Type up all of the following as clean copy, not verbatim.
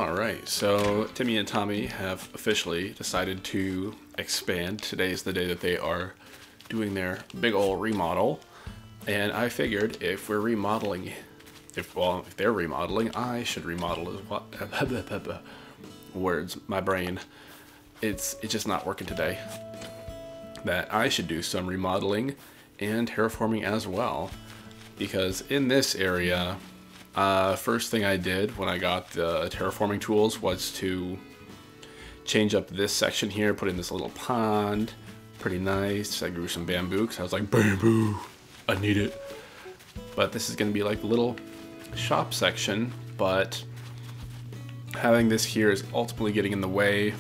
Alright, so Timmy and Tommy have officially decided to expand. Today's the day that they are doing their big ol' remodel. And I figured if we're remodeling, if they're remodeling, I should remodel as well. Words, my brain. It's just not working today. That I should do some remodeling and terraforming as well. Because in this area, first thing I did when I got the terraforming tools was to change up this section here, put in this little pond. Pretty nice. I grew some bamboo because I was like, bamboo, I need it. But this is going to be like the little shop section, but having this here is ultimately getting in the way,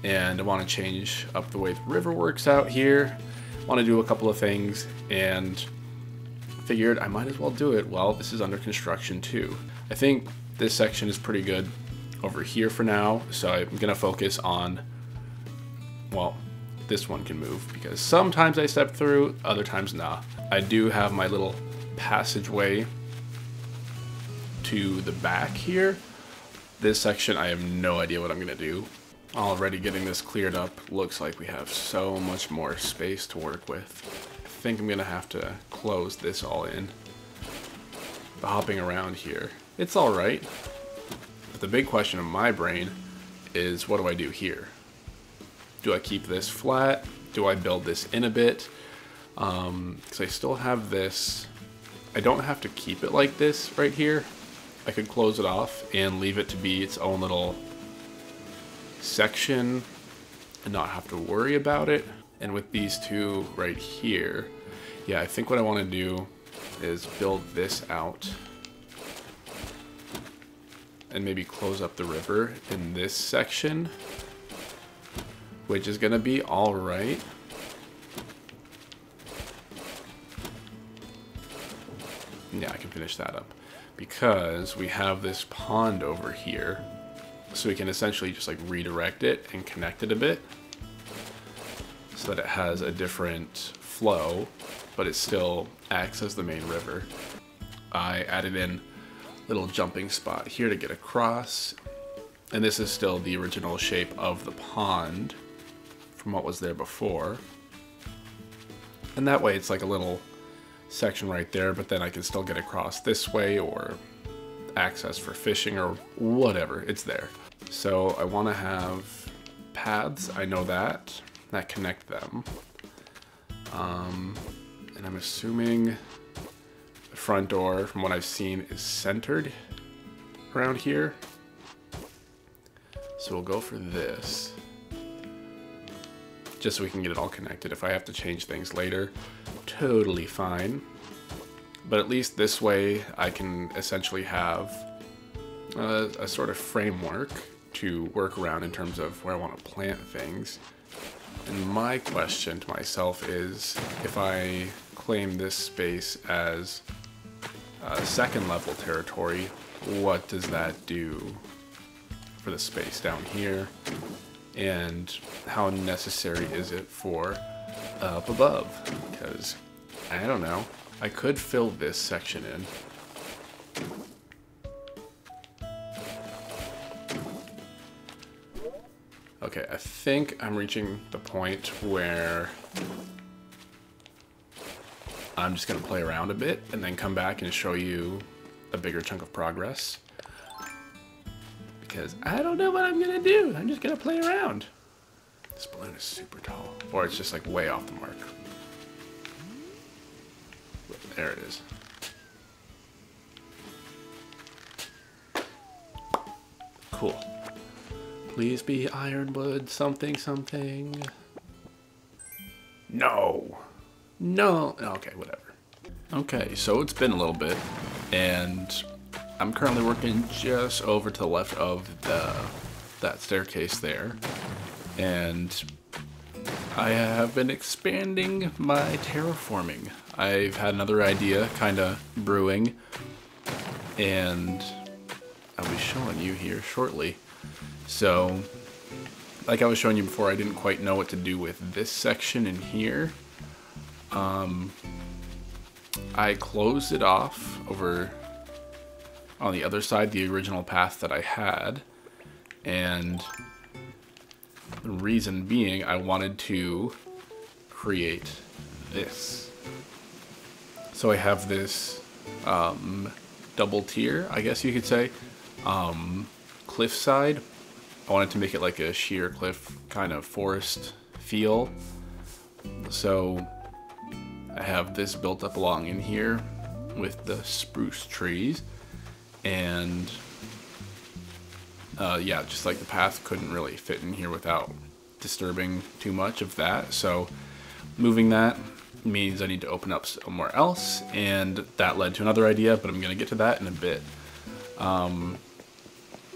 and I want to change up the way the river works out here. I want to do a couple of things, and figured I might as well do it while this is under construction too. I think this section is pretty good over here for now, so I'm gonna focus on, well, this one can move because sometimes I step through, other times nah. I do have my little passageway to the back here. This section I have no idea what I'm gonna do. Already getting this cleared up, looks like we have so much more space to work with. I think I'm gonna have to close this all in. The hopping around here, it's all right. But the big question in my brain is, what do I do here? Do I keep this flat? Do I build this in a bit? Because I still have this. I don't have to keep it like this right here. I could close it off and leave it to be its own little section and not have to worry about it. And with these two right here, yeah, I think what I want to do is build this out and maybe close up the river in this section, which is going to be all right. Yeah, I can finish that up because we have this pond over here, so we can essentially just like redirect it and connect it a bit, so that it has a different flow, but it still acts as the main river. I added in a little jumping spot here to get across, and this is still the original shape of the pond from what was there before. And that way it's like a little section right there, but then I can still get across this way or access for fishing or whatever, it's there. So I want to have paths, I know that connect them. And I'm assuming the front door, from what I've seen, is centered around here. So we'll go for this, just so we can get it all connected. If I have to change things later, totally fine. But at least this way I can essentially have a sort of framework to work around in terms of where I want to plant things. And my question to myself is, if I claim this space as second level territory, what does that do for the space down here? And how necessary is it for up above? Because, I don't know, I could fill this section in. Okay, I think I'm reaching the point where I'm just going to play around a bit and then come back and show you a bigger chunk of progress. Because I don't know what I'm going to do. I'm just going to play around. This balloon is super tall. Or it's just like way off the mark. There it is. Cool. Please be ironwood something something. No. No. Okay, whatever. Okay, so it's been a little bit, and I'm currently working just over to the left of that staircase there, and I have been expanding my terraforming. I've had another idea kind of brewing, and I'll be showing you here shortly. So, like I was showing you before, I didn't quite know what to do with this section in here. I closed it off over on the other side, the original path that I had, And the reason being, I wanted to create this. So I have this double tier, I guess you could say, cliffside. I wanted to make it like a sheer cliff kind of forest feel. So I have this built up along in here with the spruce trees, and yeah, just like the path couldn't really fit in here without disturbing too much of that. So moving that means I need to open up somewhere else, and that led to another idea, but I'm going to get to that in a bit.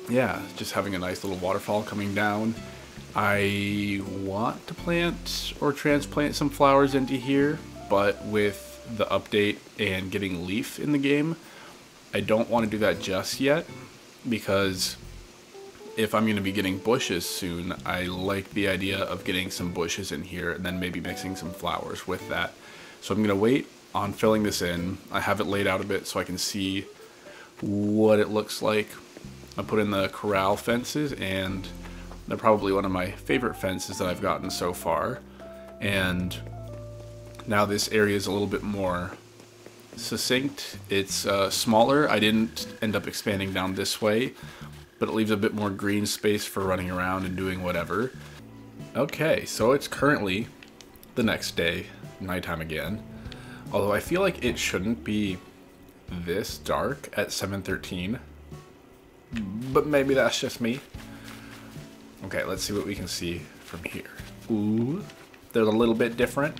Yeah, just having a nice little waterfall coming down. I want to plant or transplant some flowers into here, but with the update and getting leaf in the game, I don't want to do that just yet, because if I'm going to be getting bushes soon, I like the idea of getting some bushes in here and then maybe mixing some flowers with that. So I'm going to wait on filling this in. I have it laid out a bit so I can see what it looks like. I put in the corral fences, and they're probably one of my favorite fences that I've gotten so far. And now this area is a little bit more succinct. It's smaller. I didn't end up expanding down this way, but it leaves a bit more green space for running around and doing whatever. Okay, so it's currently the next day, nighttime again. Although I feel like it shouldn't be this dark at 7:13, but maybe that's just me. Okay, let's see what we can see from here. Ooh, they're a little bit different.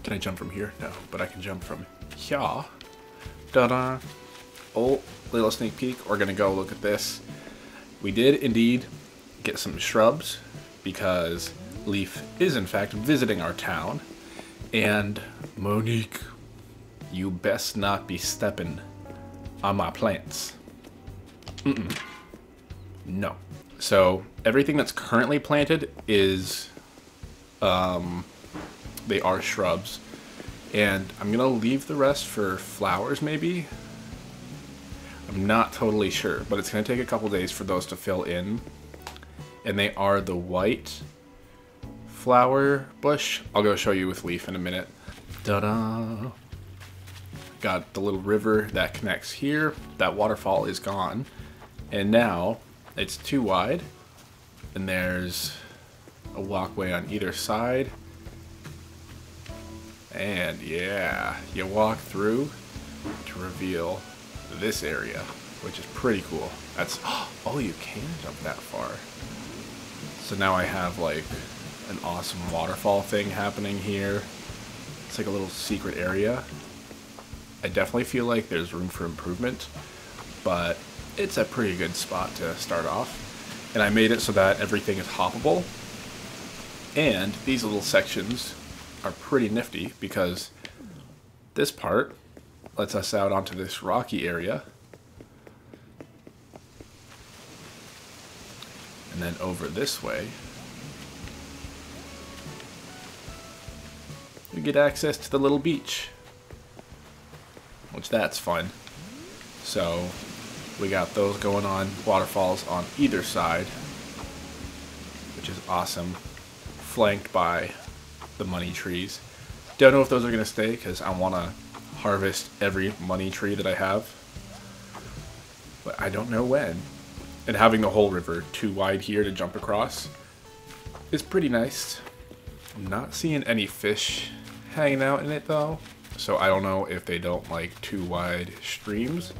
Can I jump from here? No, but I can jump from here. Ta-da! Oh, little sneak peek. We're gonna go look at this. We did indeed get some shrubs, because Leaf is in fact visiting our town. And Monique, you best not be stepping on my plants. No. So everything that's currently planted is, they are shrubs, and I'm gonna leave the rest for flowers maybe. I'm not totally sure, but it's gonna take a couple days for those to fill in. And they are the white flower bush. I'll go show you with leaf in a minute. Ta-da! Got the little river that connects here. That waterfall is gone. And now it's too wide. And there's a walkway on either side. And yeah, you walk through to reveal this area, which is pretty cool. That's, oh, you can jump that far. So now I have like an awesome waterfall thing happening here. It's like a little secret area. I definitely feel like there's room for improvement, but it's a pretty good spot to start off. And I made it so that everything is hoppable. And these little sections are pretty nifty, because this part lets us out onto this rocky area. And then over this way, we get access to the little beach, which that's fun. So we got those going on, waterfalls on either side, which is awesome, flanked by the money trees. Don't know if those are going to stay, because I want to harvest every money tree that I have, but I don't know when. And having the whole river too wide here to jump across is pretty nice. I'm not seeing any fish hanging out in it though, so I don't know if they don't like too wide streams,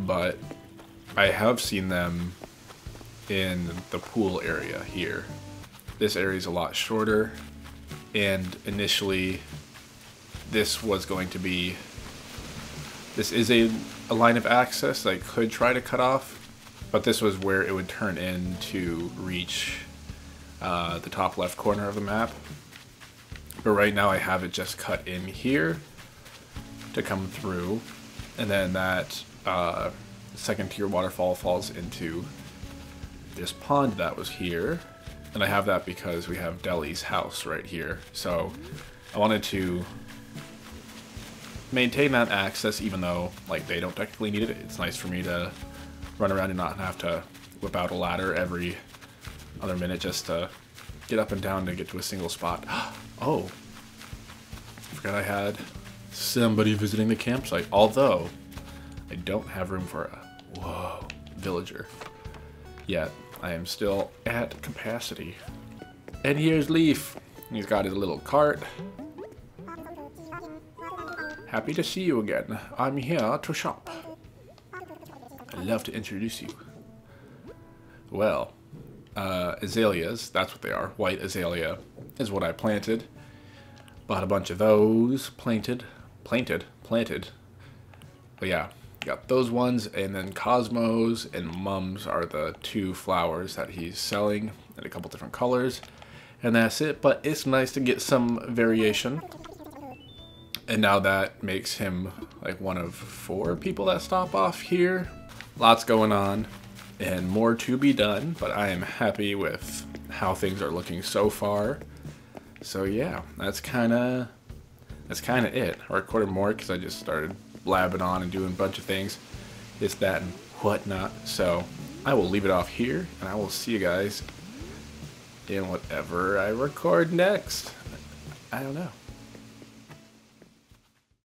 but I have seen them in the pool area here. This area is a lot shorter, and initially this was going to be, this is a line of access that I could try to cut off, but this was where it would turn in to reach the top left corner of the map. But right now I have it just cut in here to come through, and then that second tier waterfall falls into this pond that was here. And I have that because we have Deli's house right here. So I wanted to maintain that access, even though like they don't technically need it. It's nice for me to run around and not have to whip out a ladder every other minute just to get up and down to get to a single spot. Oh, I forgot I had somebody visiting the campsite, although I don't have room for a villager yet. I am still at capacity. And here's Leaf. He's got his little cart. Happy to see you again. I'm here to shop. I'd love to introduce you. Well, azaleas, that's what they are. White azalea is what I planted. Bought a bunch of those. Planted. But yeah, got those ones, and then Cosmos and Mums are the two flowers that he's selling in a couple different colors. And that's it, but it's nice to get some variation. And now that makes him like one of 4 people that stop off here. Lots going on and more to be done, but I am happy with how things are looking so far. So yeah, that's kind of it. I recorded more because I just started blabbing on and doing a bunch of things, this, that, and whatnot. So I will leave it off here, and I will see you guys in whatever I record next. I don't know.